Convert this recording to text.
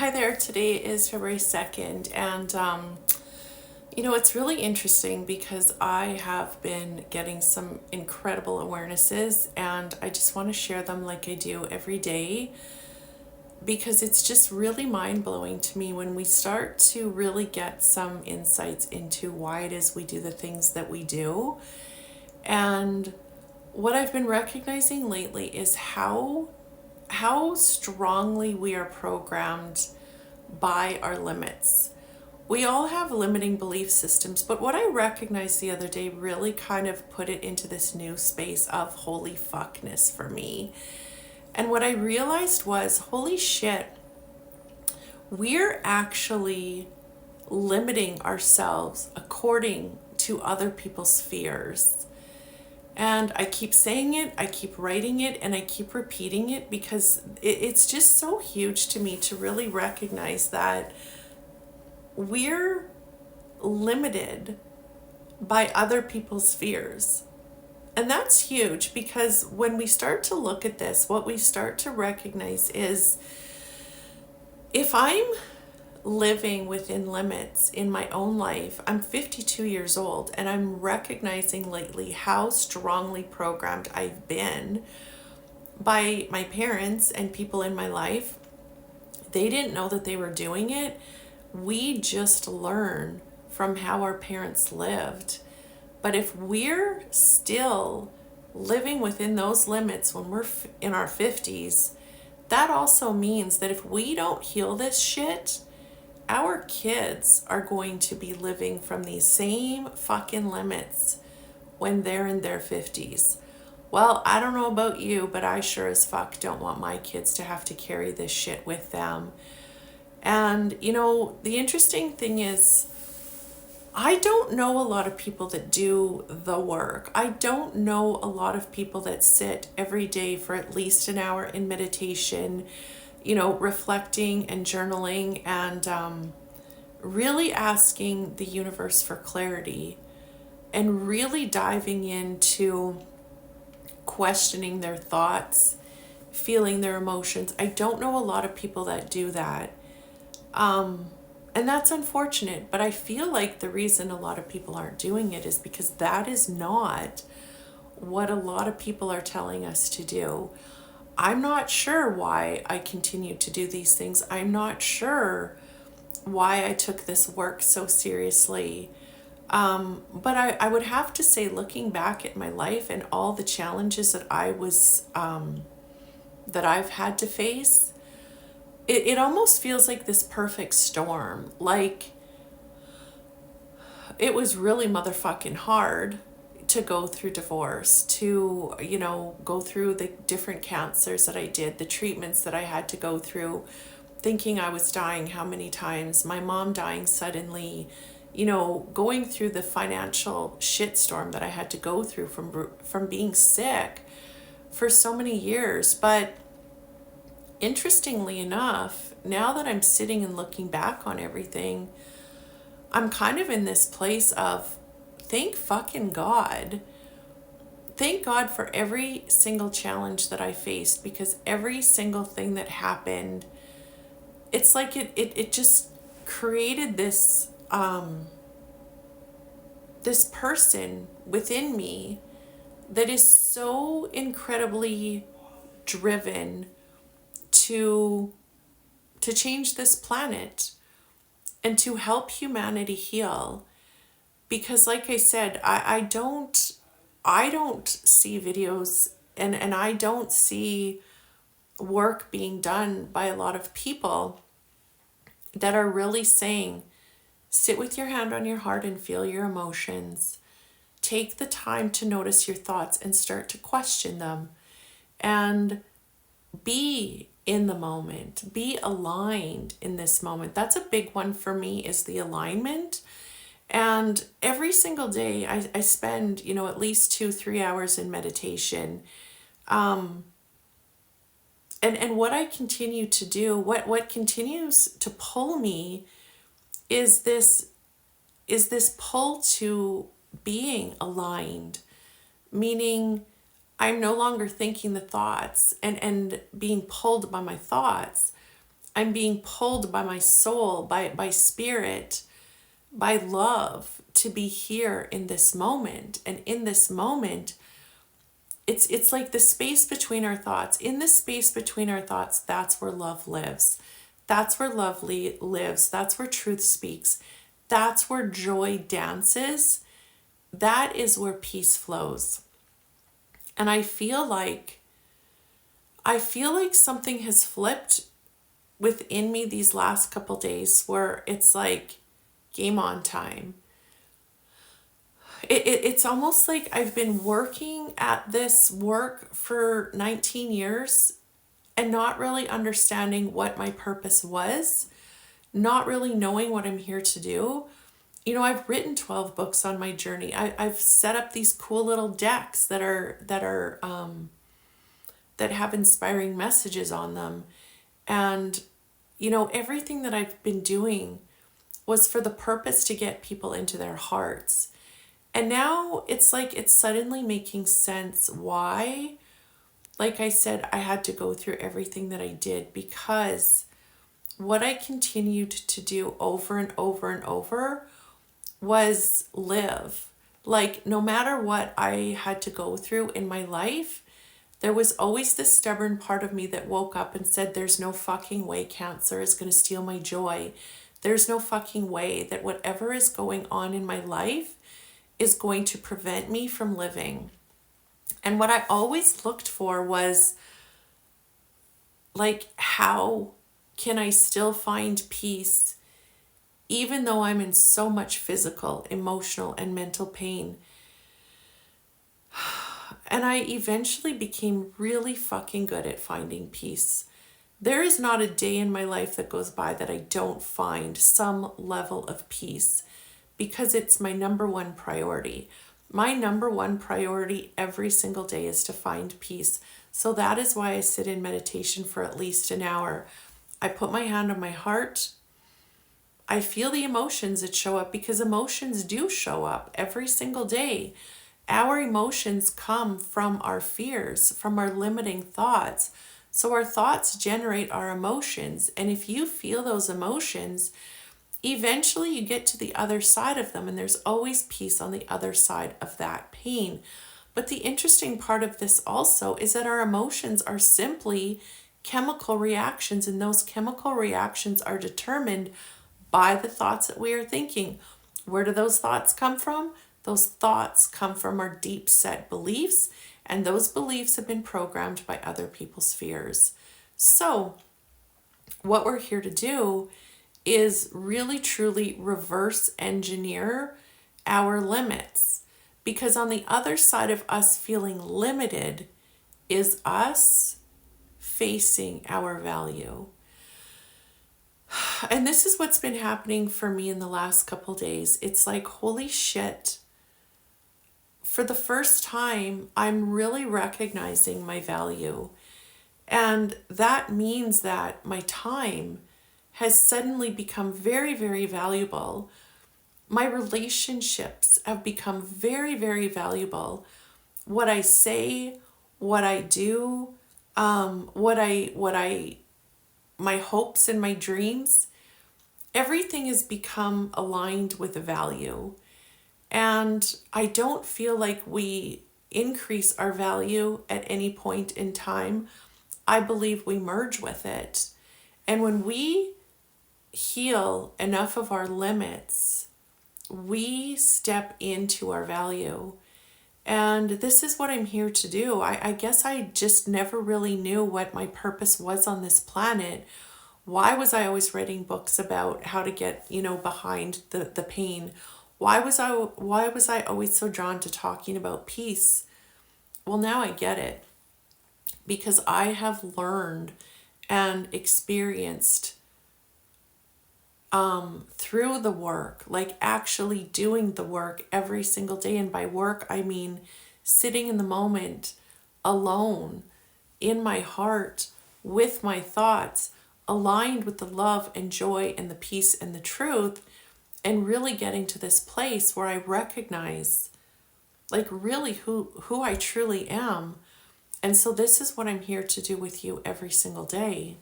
Hi there. Today is February 2nd, and it's really interesting because I have been getting some incredible awarenesses, and I just want to share them like I do every day because it's just really mind blowing to me when we start to really get some insights into why it is we do the things that we do. And what I've been recognizing lately is how strongly we are programmed by our limits. We all have limiting belief systems, but what I recognized the other day really kind of put it into this new space of holy fuckness for me. And what I realized was, holy shit, we're actually limiting ourselves according to other people's fears. And I keep saying it, I keep writing it, and I keep repeating it because it's just so huge to me to really recognize that we're limited by other people's fears. And that's huge because when we start to look at this, what we start to recognize is if I'm living within limits in my own life, I'm 52 years old, and I'm recognizing lately how strongly programmed I've been by my parents and people in my life. They didn't know that they were doing it. We just learn from how our parents lived. But if we're still living within those limits when we're in our 50s, that also means that if we don't heal this shit, our kids are going to be living from these same fucking limits when they're in their 50s. Well, I don't know about you, but I sure as fuck don't want my kids to have to carry this shit with them. And, the interesting thing is, I don't know a lot of people that do the work. I don't know a lot of people that sit every day for at least an hour in meditation, reflecting and journaling and really asking the universe for clarity and really diving into questioning their thoughts, feeling their emotions. I don't know a lot of people that do that. And that's unfortunate, but I feel like the reason a lot of people aren't doing it is because that is not what a lot of people are telling us to do. I'm not sure why I continue to do these things. I'm not sure why I took this work so seriously. But I would have to say, looking back at my life and all the challenges that that I've had to face, it almost feels like this perfect storm. Like, it was really motherfucking hard to go through divorce, to, go through the different cancers that I did, the treatments that I had to go through, thinking I was dying how many times, my mom dying suddenly, going through the financial shitstorm that I had to go through from being sick for so many years. But interestingly enough, now that I'm sitting and looking back on everything, I'm kind of in this place of thank fucking God. Thank God for every single challenge that I faced, because every single thing that happened, it's like it just created this person within me that is so incredibly driven to change this planet and to help humanity heal. Because like I said, I don't see videos, and I don't see work being done by a lot of people that are really saying, sit with your hand on your heart and feel your emotions. Take the time to notice your thoughts and start to question them. And be in the moment. Be aligned in this moment. That's a big one for me, is the alignment. And every single day I spend, at least 2-3 hours in meditation. And what I continue to do, what continues to pull me is this pull to being aligned, meaning I'm no longer thinking the thoughts and being pulled by my thoughts. I'm being pulled by my soul, by spirit, by love to be here in this moment. And in this moment, it's like the space between our thoughts. In the space between our thoughts, that's where love lives. That's where love lives. That's where truth speaks. That's where joy dances. That is where peace flows. And I feel like something has flipped within me these last couple days where it's like game on time. It's almost like I've been working at this work for 19 years and not really understanding what my purpose was, not really knowing what I'm here to do. You know, I've written 12 books on my journey. I've set up these cool little decks that have inspiring messages on them. And, you know, everything that I've been doing was for the purpose to get people into their hearts. And now it's like it's suddenly making sense why, like I said, I had to go through everything that I did, because what I continued to do over and over and over was live. Like, no matter what I had to go through in my life, there was always this stubborn part of me that woke up and said, there's no fucking way cancer is going to steal my joy. There's no fucking way that whatever is going on in my life is going to prevent me from living. And what I always looked for was, like, how can I still find peace even though I'm in so much physical, emotional, and mental pain? And I eventually became really fucking good at finding peace. There is not a day in my life that goes by that I don't find some level of peace, because it's my number one priority. My number one priority every single day is to find peace. So that is why I sit in meditation for at least an hour. I put my hand on my heart. I feel the emotions that show up, because emotions do show up every single day. Our emotions come from our fears, from our limiting thoughts. So our thoughts generate our emotions. And if you feel those emotions, eventually you get to the other side of them, and there's always peace on the other side of that pain. But the interesting part of this also is that our emotions are simply chemical reactions, and those chemical reactions are determined by the thoughts that we are thinking. Where do those thoughts come from? Those thoughts come from our deep set beliefs, and those beliefs have been programmed by other people's fears. So what we're here to do is really truly reverse engineer our limits, because on the other side of us feeling limited is us facing our value. And this is what's been happening for me in the last couple days. It's like, holy shit. For the first time, I'm really recognizing my value. And that means that my time has suddenly become very, very valuable. My relationships have become very, very valuable. What I say, what I do, my hopes and my dreams, everything has become aligned with a value. And I don't feel like we increase our value at any point in time. I believe we merge with it. And when we heal enough of our limits, we step into our value. And this is what I'm here to do. I guess I just never really knew what my purpose was on this planet. Why was I always writing books about how to get, behind the pain? Why was I always so drawn to talking about peace? Well, now I get it, because I have learned and experienced through the work, like actually doing the work every single day. And by work, I mean sitting in the moment alone in my heart with my thoughts, aligned with the love and joy and the peace and the truth, and really getting to this place where I recognize like really who I truly am. And so this is what I'm here to do with you every single day.